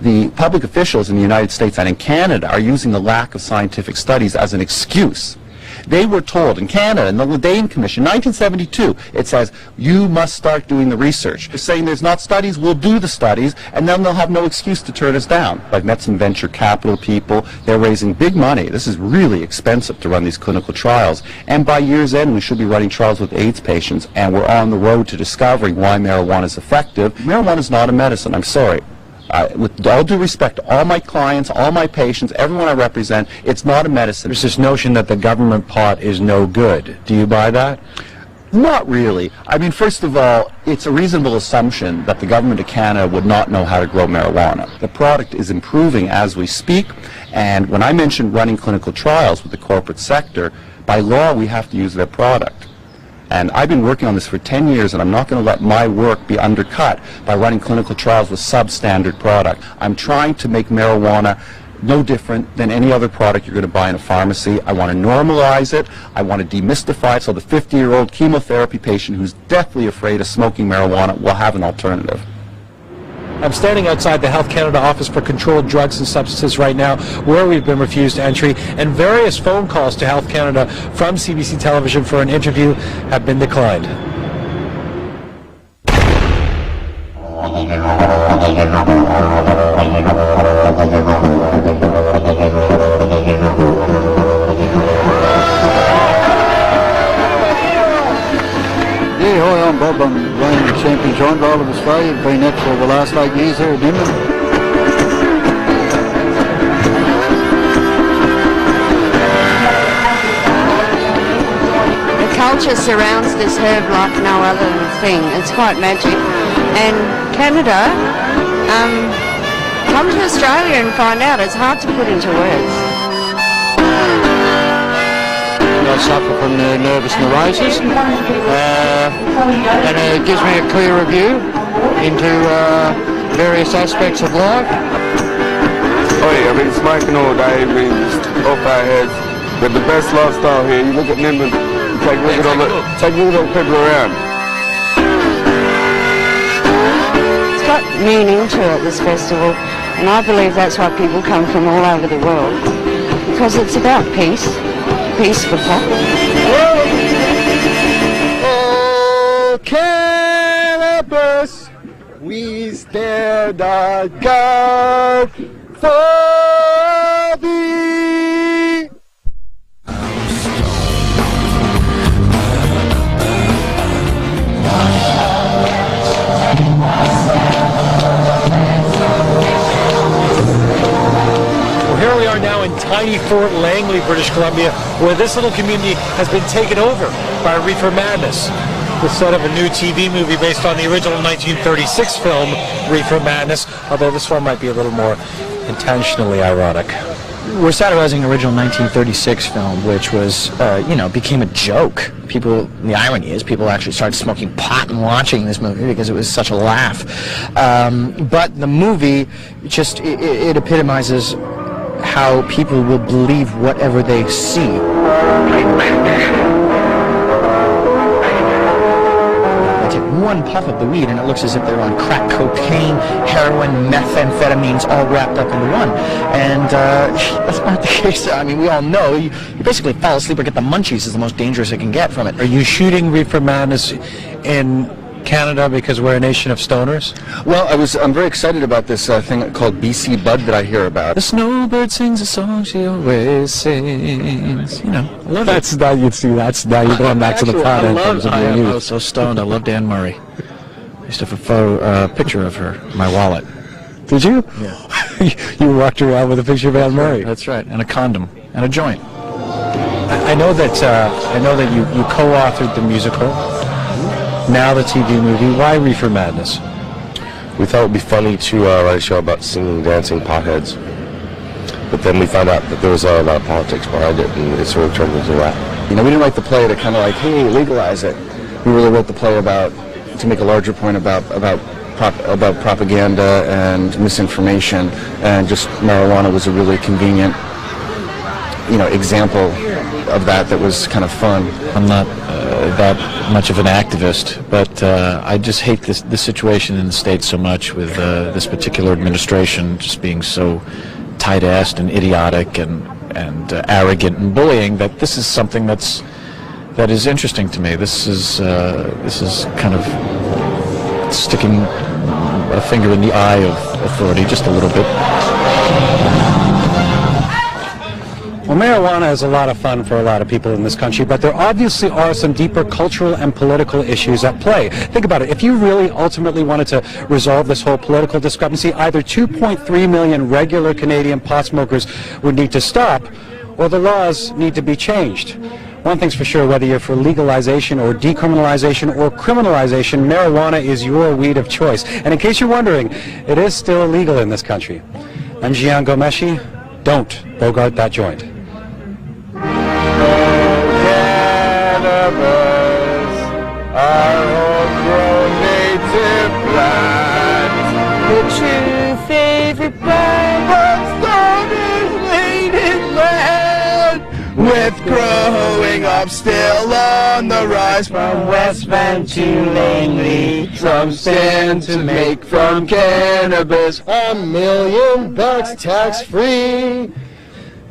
The public officials in the United States and in Canada are using the lack of scientific studies as an excuse. They were told in Canada, in the Dane Commission, 1972, it says, you must start doing the research. They're saying there's not studies, we'll do the studies, and then they'll have no excuse to turn us down. I've met some venture capital people. They're raising big money. This is really expensive to run these clinical trials. And by year's end, we should be running trials with AIDS patients, and we're on the road to discovering why marijuana is effective. Marijuana is not a medicine, I'm sorry. With all due respect to all my clients, all my patients, everyone I represent, it's not a medicine. There's this notion that the government pot is no good. Do you buy that? Not really. I mean, first of all, it's a reasonable assumption that the government of Canada would not know how to grow marijuana. The product is improving as we speak, and when I mentioned running clinical trials with the corporate sector, by law we have to use their product. And I've been working on this for 10 years, and I'm not going to let my work be undercut by running clinical trials with substandard product. I'm trying to make marijuana no different than any other product you're going to buy in a pharmacy. I want to normalize it. I want to demystify it so the 50-year-old chemotherapy patient who's deathly afraid of smoking marijuana will have an alternative. I'm standing outside the Health Canada Office for Controlled Drugs and Substances right now, where we've been refused entry, and various phone calls to Health Canada from CBC Television for an interview have been declined. Yeah, hi, I'm Bob. I'm running the champion giant roll of Australia. I've been that for the last 8 years here at Nimble. The culture surrounds this herb like no other thing. It's quite magic. And Canada, come to Australia and find out. It's hard to put into words. I suffer from nervous neurosis, and it gives me a clearer view into various aspects of life. Oh yeah, I've been smoking all day, been just off our heads. But the best lifestyle here, you look at Nimbin, take a look at all the people around. It's got meaning to it, this festival, and I believe that's why people come from all over the world, because it's about peace. Peace for pop. Oh, cannabis, we stand on guard for thee. Here we are now in tiny Fort Langley, British Columbia, where this little community has been taken over by Reefer Madness, the set of a new TV movie based on the original 1936 film Reefer Madness, although this one might be a little more intentionally ironic. We're satirizing the original 1936 film, which was, became a joke. The irony is people actually started smoking pot and watching this movie because it was such a laugh. But the movie just, it epitomizes how people will believe whatever they see. They take one puff of the weed and it looks as if they're on crack cocaine, heroin, methamphetamines all wrapped up into one. And that's not the case. I mean, we all know you basically fall asleep or get the munchies is the most dangerous it can get from it. Are you shooting Reefer Madness in Canada because we're a nation of stoners? Well, I'm very excited about this thing called BC Bud that I hear about. The snowbird sings a song she always sings. You know, I love that's it. Now you'd see that's now you're going back to the pot anthems of your youth. I was so stoned. I love Dan Murray. I used to have a photo picture of her in my wallet. Did you? Yeah. You walked around with a picture of Anne Murray. That's right, and a condom and a joint. I know that you co-authored the musical. Now the TV movie. Why Reefer Madness? We thought it would be funny to write a show about singing, dancing potheads. But then we found out that there was a lot of politics behind it, and it sort of turned into that. You know, we didn't write the play to kind of like, hey, legalize it. We really wrote the play to make a larger point about propaganda and misinformation, and just marijuana was a really convenient example of that was kind of fun. I'm not that much of an activist, but I just hate this situation in the States so much with this particular administration just being so tight-assed and idiotic and arrogant and bullying, that this is something that is interesting to me. This is kind of sticking a finger in the eye of authority just a little bit. Well, marijuana is a lot of fun for a lot of people in this country, but there obviously are some deeper cultural and political issues at play. Think about it. If you really ultimately wanted to resolve this whole political discrepancy, either 2.3 million regular Canadian pot smokers would need to stop, or the laws need to be changed. One thing's for sure, whether you're for legalization or decriminalization or criminalization, marijuana is your weed of choice. And in case you're wondering, it is still illegal in this country. I'm Jian Ghomeshi. Don't bogart that joint. Cannabis, our homegrown native plant. The true favorite plant with growing up still on the rise from West Van to Langley, from sand to make from cannabis $1 million tax-free.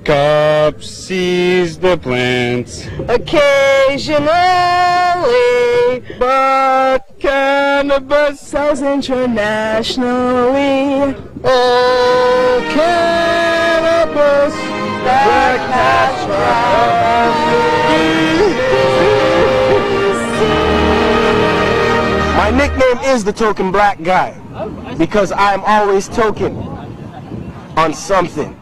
Cops seize the plants occasionally, but cannabis sells internationally. Oh, cannabis, black catch My nickname is the token black guy because I'm always token on something.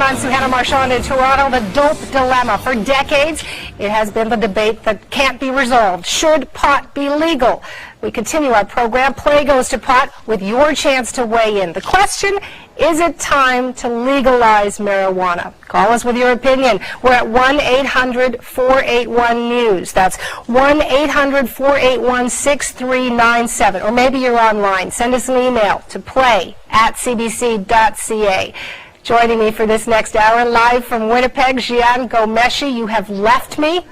I'm Suhanna Marchand in Toronto. The dope dilemma. For decades, it has been the debate that can't be resolved. Should pot be legal? We continue our program, Play Goes to Pot, with your chance to weigh in. The question, is it time to legalize marijuana? Call us with your opinion. We're at 1-800-481-NEWS. That's 1-800-481-6397. Or maybe you're online. Send us an email to play@cbc.ca. Joining me for this next hour, live from Winnipeg, Jian Ghomeshi. You have left me.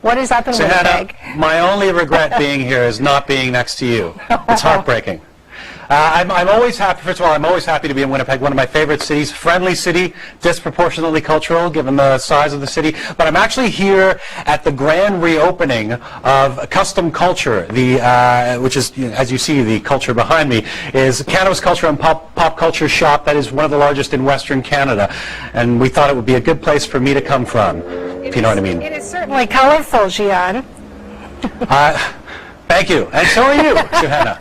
What is up in Winnipeg? My only regret being here is not being next to you. It's heartbreaking. I'm always happy. First of all, I'm always happy to be in Winnipeg, one of my favorite cities. Friendly city, disproportionately cultural, given the size of the city. But I'm actually here at the grand reopening of Custom Culture, which is, as you see, the culture behind me, is cannabis culture and pop culture shop that is one of the largest in Western Canada. And we thought it would be a good place for me to come from, if you know what I mean. It is certainly colorful, Jian. Thank you. And so are you, Johanna.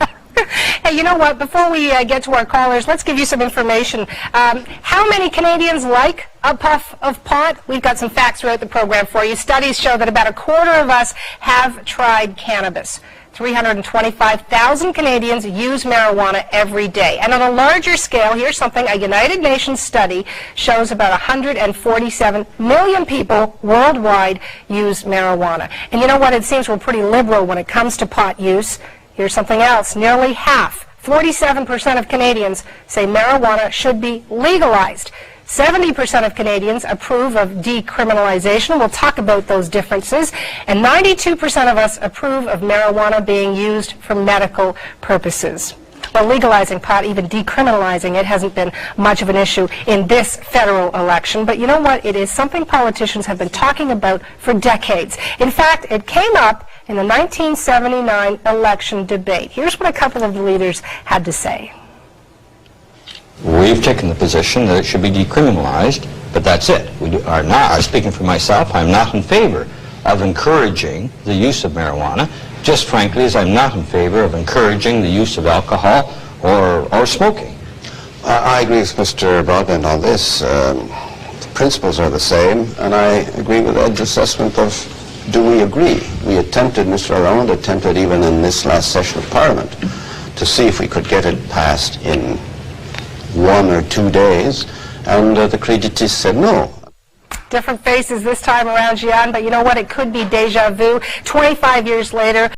Hey, you know what? Before we get to our callers, let's give you some information. How many Canadians like a puff of pot? We've got some facts throughout the program for you. Studies show that about a quarter of us have tried cannabis. 325,000 Canadians use marijuana every day. And on a larger scale, here's something a United Nations study shows about 147 million people worldwide use marijuana. And you know what? It seems we're pretty liberal when it comes to pot use. Here's something else. Nearly half, 47% of Canadians say marijuana should be legalized. 70% of Canadians approve of decriminalization. We'll talk about those differences. And 92% of us approve of marijuana being used for medical purposes. Well, legalizing pot, even decriminalizing it, hasn't been much of an issue in this federal election. But you know what? It is something politicians have been talking about for decades. In fact, it came up in the 1979 election debate. Here's what a couple of the leaders had to say. We've taken the position that it should be decriminalized, but that's it. We are not, speaking for myself, I'm not in favor of encouraging the use of marijuana, just frankly as I'm not in favor of encouraging the use of alcohol or smoking. I agree with Mr. Broadbent on this. The principles are the same, and I agree with Ed's assessment of do we agree. We attempted, Mr. Arond attempted even in this last session of Parliament, to see if we could get it passed in 1 or 2 days, and the creditors said no. Different faces this time around, Jian, but you know what? It could be deja vu. 25 years later,